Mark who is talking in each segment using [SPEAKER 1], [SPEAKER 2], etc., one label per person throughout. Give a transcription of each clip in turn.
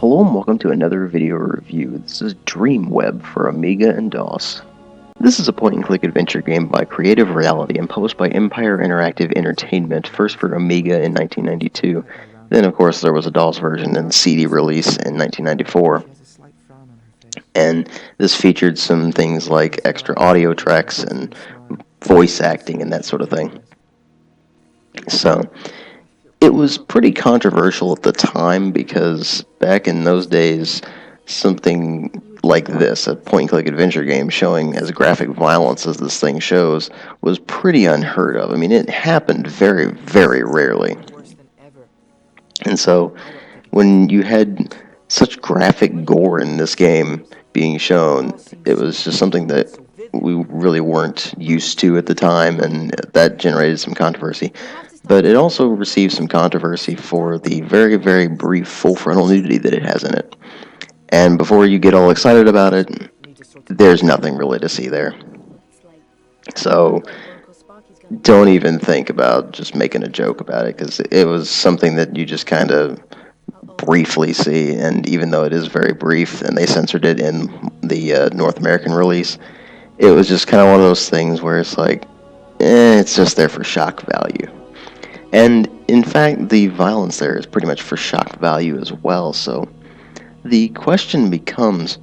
[SPEAKER 1] Hello and welcome to another video review. This is DreamWeb for Amiga and DOS. This is a point-and-click adventure game by Creative Reality and published by Empire Interactive Entertainment, first for Amiga in 1992. Then, of course, there was a DOS version and CD release in 1994. And this featured some things like extra audio tracks and voice acting and that sort of thing. So, it was pretty controversial at the time because back in those days, something like this, a point-and-click adventure game showing as graphic violence as this thing shows, was pretty unheard of. I mean, it happened very, very rarely. And so, when you had such graphic gore in this game being shown, it was just something that we really weren't used to at the time, and that generated some controversy. But it also received some controversy for the very, very brief full frontal nudity that it has in it. And before you get all excited about it, there's nothing really to see there. So don't even think about just making a joke about it, because it was something that you just kind of briefly see, and even though it is very brief, and they censored it in the North American release, it was just kind of one of those things where it's like, it's just there for shock value. And in fact, the violence there is pretty much for shock value as well, so the question becomes,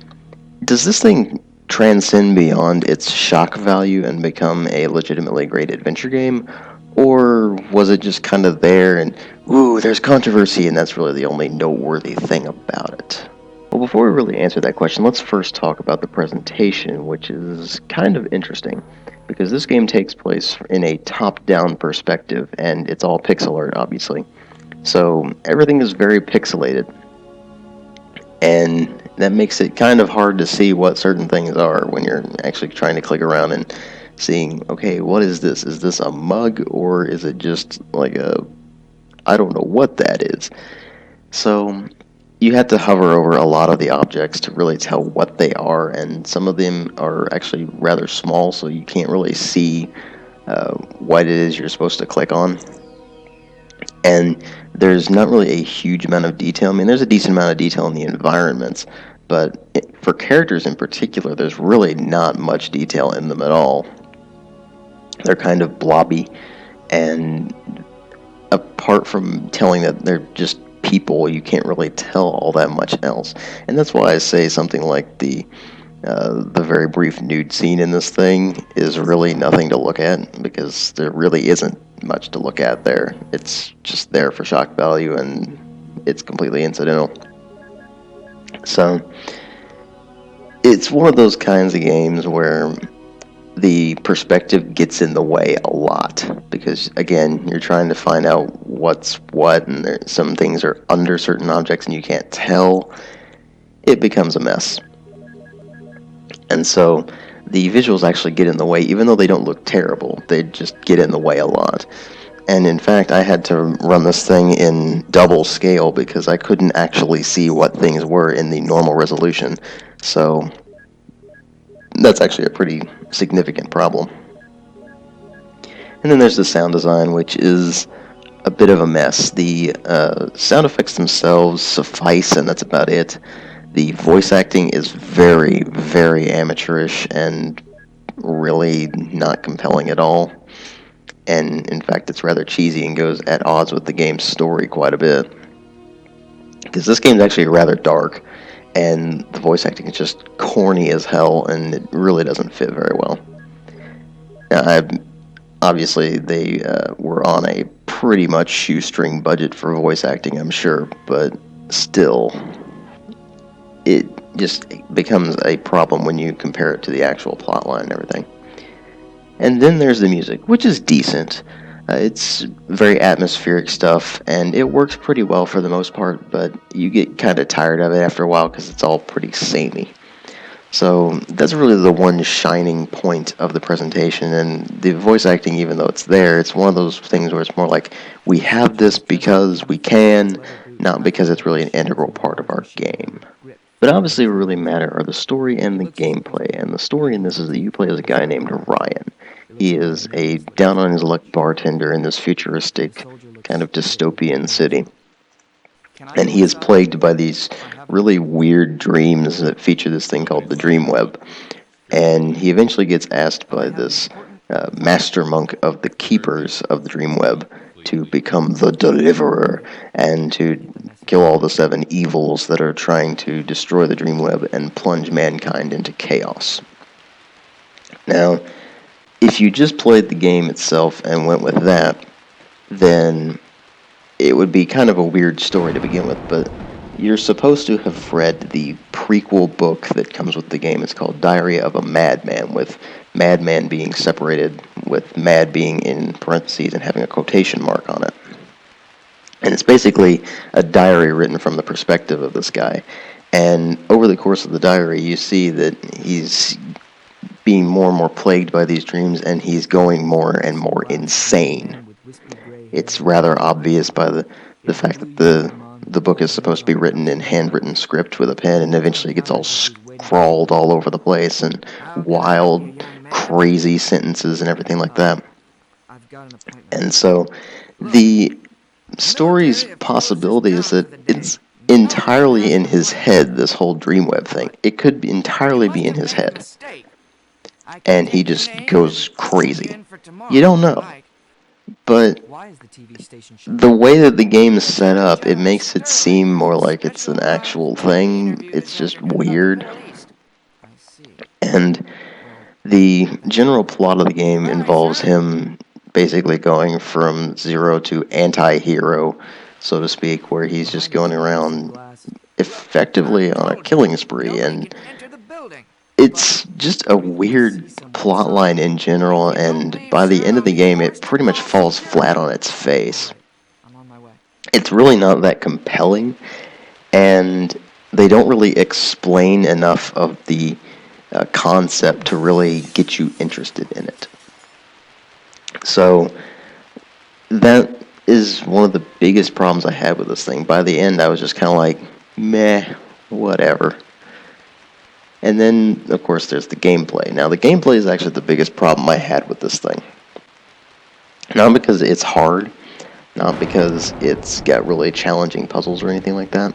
[SPEAKER 1] does this thing transcend beyond its shock value and become a legitimately great adventure game? Or was it just kind of there and, ooh, there's controversy, and that's really the only noteworthy thing about it? Well, before we really answer that question, let's first talk about the presentation, which is kind of interesting, because this game takes place in a top-down perspective, and it's all pixel art, obviously. So everything is very pixelated, and that makes it kind of hard to see what certain things are when you're actually trying to click around and seeing, okay, what is this? Is this a mug, or is it just like I don't know what that is. So you have to hover over a lot of the objects to really tell what they are, and some of them are actually rather small, so you can't really see what it is you're supposed to click on. And there's not really a huge amount of detail. I mean, there's a decent amount of detail in the environments, but for characters in particular, there's really not much detail in them at all. They're kind of blobby, and apart from telling that they're just people, you can't really tell all that much else. And that's why I say something like the very brief nude scene in this thing is really nothing to look at, because there really isn't much to look at there. It's just there for shock value, and it's completely incidental. So it's one of those kinds of games where the perspective gets in the way a lot, because again, you're trying to find out what's what, and some things are under certain objects and you can't tell. It becomes a mess. And so the visuals actually get in the way, even though they don't look terrible. They just get in the way a lot. And in fact, I had to run this thing in double scale because I couldn't actually see what things were in the normal resolution. So that's actually a pretty significant problem. And then there's the sound design, which is a bit of a mess. The sound effects themselves suffice, and that's about it. The voice acting is very, very amateurish and really not compelling at all. And in fact, it's rather cheesy and goes at odds with the game's story quite a bit. Because this game's actually rather dark, and the voice acting is just corny as hell, and it really doesn't fit very well. Now, obviously, they were on a pretty much shoestring budget for voice acting, I'm sure, but still, it just becomes a problem when you compare it to the actual plotline and everything. And then there's the music, which is decent. It's very atmospheric stuff, and it works pretty well for the most part, but you get kind of tired of it after a while because it's all pretty samey. So that's really the one shining point of the presentation, and the voice acting, even though it's there, it's one of those things where it's more like, we have this because we can, not because it's really an integral part of our game. But obviously what really matter are the story and the gameplay, and the story in this is that you play as a guy named Ryan. He is a down-on-his-luck bartender in this futuristic kind of dystopian city. And he is plagued by these really weird dreams that feature this thing called the DreamWeb. And he eventually gets asked by this master monk of the keepers of the DreamWeb to become the deliverer and to kill all the 7 evils that are trying to destroy the DreamWeb and plunge mankind into chaos. Now, if you just played the game itself and went with that, then it would be kind of a weird story to begin with, but you're supposed to have read the prequel book that comes with the game. It's called Diary of a Madman, with Madman being separated, with Mad being in parentheses and having a quotation mark on it. And it's basically a diary written from the perspective of this guy. And over the course of the diary, you see that he's being more and more plagued by these dreams, and he's going more and more insane. It's rather obvious by the fact that the book is supposed to be written in handwritten script with a pen, and eventually it gets all scrawled all over the place, and wild, crazy sentences and everything like that. And so the story's possibility is that it's entirely in his head, this whole DreamWeb thing. It could entirely be in his head. And he just goes crazy. You don't know. But the way that the game is set up, it makes it seem more like it's an actual thing. It's just weird. And the general plot of the game involves him basically going from zero to anti-hero, so to speak, where he's just going around effectively on a killing spree, and it's just a weird plot line in general, and by the end of the game it pretty much falls flat on its face. It's really not that compelling, and they don't really explain enough of the concept to really get you interested in it. So that is one of the biggest problems I had with this thing. By the end I was just kind of like, meh, whatever. And then, of course, there's the gameplay. Now, the gameplay is actually the biggest problem I had with this thing. Not because it's hard, not because it's got really challenging puzzles or anything like that.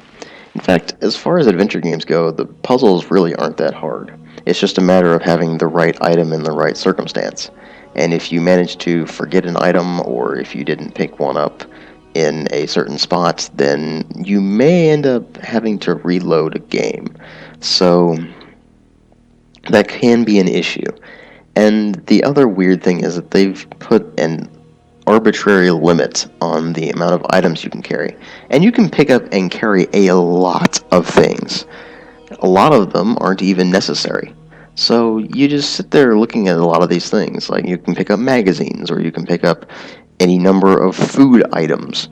[SPEAKER 1] In fact, as far as adventure games go, the puzzles really aren't that hard. It's just a matter of having the right item in the right circumstance. And if you manage to forget an item, or if you didn't pick one up in a certain spot, then you may end up having to reload a game. So that can be an issue. And the other weird thing is that they've put an arbitrary limit on the amount of items you can carry. And you can pick up and carry a lot of things. A lot of them aren't even necessary. So you just sit there looking at a lot of these things. Like, you can pick up magazines, or you can pick up any number of food items,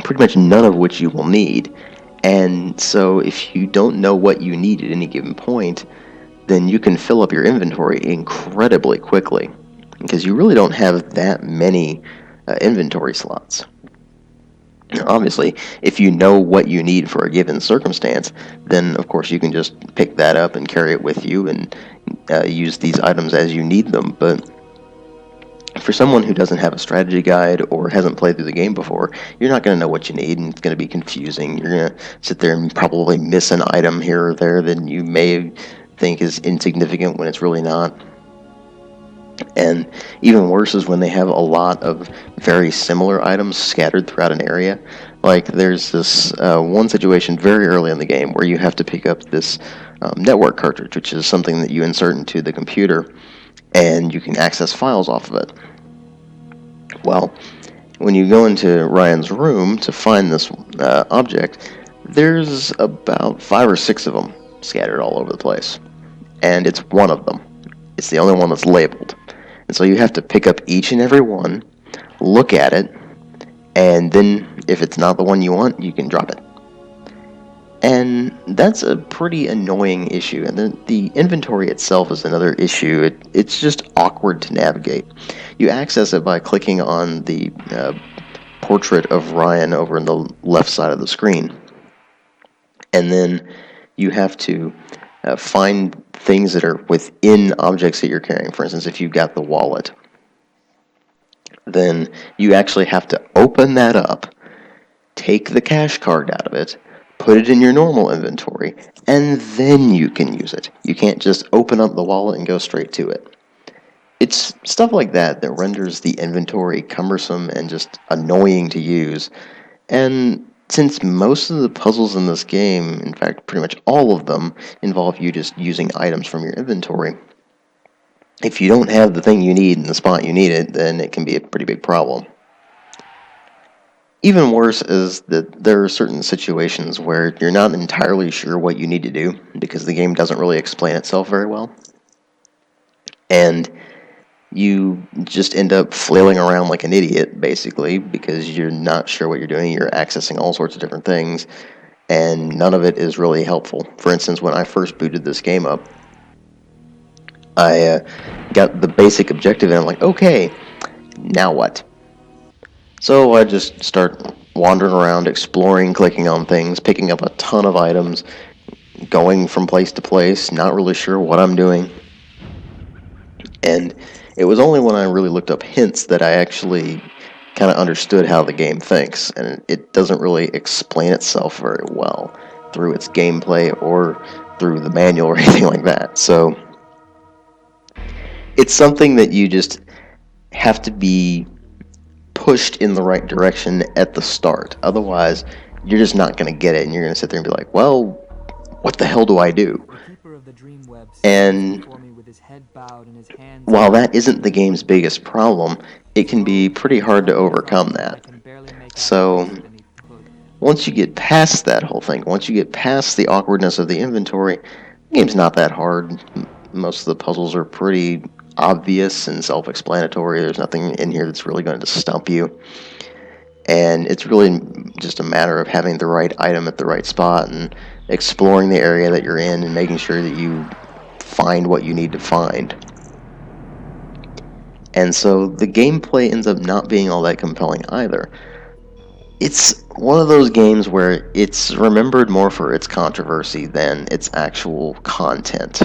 [SPEAKER 1] pretty much none of which you will need. And so if you don't know what you need at any given point, then you can fill up your inventory incredibly quickly, because you really don't have that many inventory slots. Now, obviously, if you know what you need for a given circumstance, then of course you can just pick that up and carry it with you and use these items as you need them. But for someone who doesn't have a strategy guide or hasn't played through the game before, you're not going to know what you need, and it's going to be confusing. You're going to sit there and probably miss an item here or there that you may think is insignificant when it's really not. And even worse is when they have a lot of very similar items scattered throughout an area. Like, there's this one situation very early in the game where you have to pick up this network cartridge, which is something that you insert into the computer, and you can access files off of it. Well, when you go into Ryan's room to find this object, there's about 5 or 6 of them scattered all over the place. And it's one of them. It's the only one that's labeled. And so you have to pick up each and every one, look at it, and then if it's not the one you want, you can drop it. And that's a pretty annoying issue. And the inventory itself is another issue. It's just awkward to navigate. You access it by clicking on the portrait of Ryan over in the left side of the screen. And then you have to find things that are within objects that you're carrying. For instance, if you've got the wallet, then you actually have to open that up, take the cash card out of it, put it in your normal inventory, and then you can use it. You can't just open up the wallet and go straight to it. It's stuff like that that renders the inventory cumbersome and just annoying to use. And since most of the puzzles in this game, in fact, pretty much all of them, involve you just using items from your inventory, if you don't have the thing you need in the spot you need it, then it can be a pretty big problem. Even worse is that there are certain situations where you're not entirely sure what you need to do because the game doesn't really explain itself very well. And you just end up flailing around like an idiot, basically, because you're not sure what you're doing. You're accessing all sorts of different things, and none of it is really helpful. For instance, when I first booted this game up, I got the basic objective, and I'm like, okay, now what? So I just start wandering around, exploring, clicking on things, picking up a ton of items, going from place to place, not really sure what I'm doing. And it was only when I really looked up hints that I actually kind of understood how the game thinks, and it doesn't really explain itself very well through its gameplay or through the manual or anything like that. So it's something that you just have to be pushed in the right direction at the start. Otherwise, you're just not going to get it, and you're going to sit there and be like, well, what the hell do I do? And while that isn't the game's biggest problem, it can be pretty hard to overcome that. So once you get past that whole thing, once you get past the awkwardness of the inventory, the game's not that hard. Most of the puzzles are pretty obvious and self-explanatory. There's nothing in here that's really going to stump you. And it's really just a matter of having the right item at the right spot and exploring the area that you're in and making sure that you find what you need to find. And so the gameplay ends up not being all that compelling either. It's one of those games where it's remembered more for its controversy than its actual content.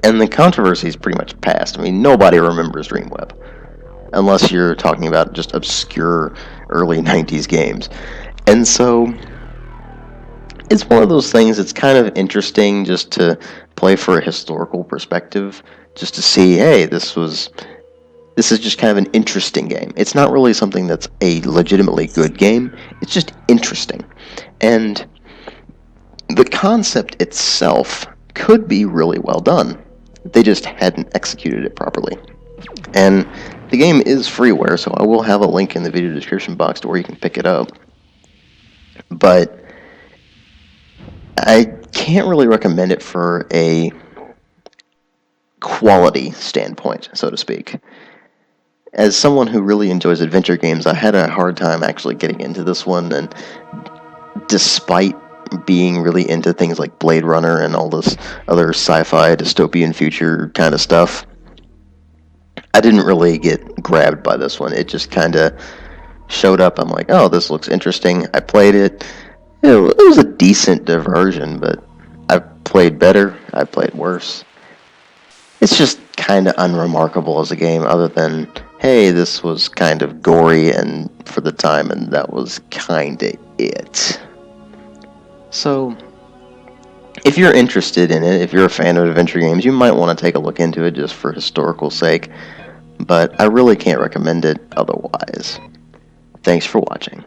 [SPEAKER 1] And the controversy is pretty much past. I mean, nobody remembers DreamWeb, unless you're talking about just obscure early 90s games. And so it's one of those things that's kind of interesting just to play for a historical perspective, just to see, hey, this is just kind of an interesting game. It's not really something that's a legitimately good game. It's just interesting. And the concept itself could be really well done. They just hadn't executed it properly. And the game is freeware, so I will have a link in the video description box to where you can pick it up. But I can't really recommend it for a quality standpoint, so to speak. As someone who really enjoys adventure games, I had a hard time actually getting into this one, and despite being really into things like Blade Runner and all this other sci-fi dystopian future kind of stuff, I didn't really get grabbed by this one. It just kind of showed up. I'm like, oh, this looks interesting. I played it. It was a decent diversion, but I've played better. I've played worse. It's just kind of unremarkable as a game, other than, hey, this was kind of gory and for the time, and that was kind of it. So, if you're interested in it, if you're a fan of adventure games, you might want to take a look into it just for historical sake, but I really can't recommend it otherwise. Thanks for watching.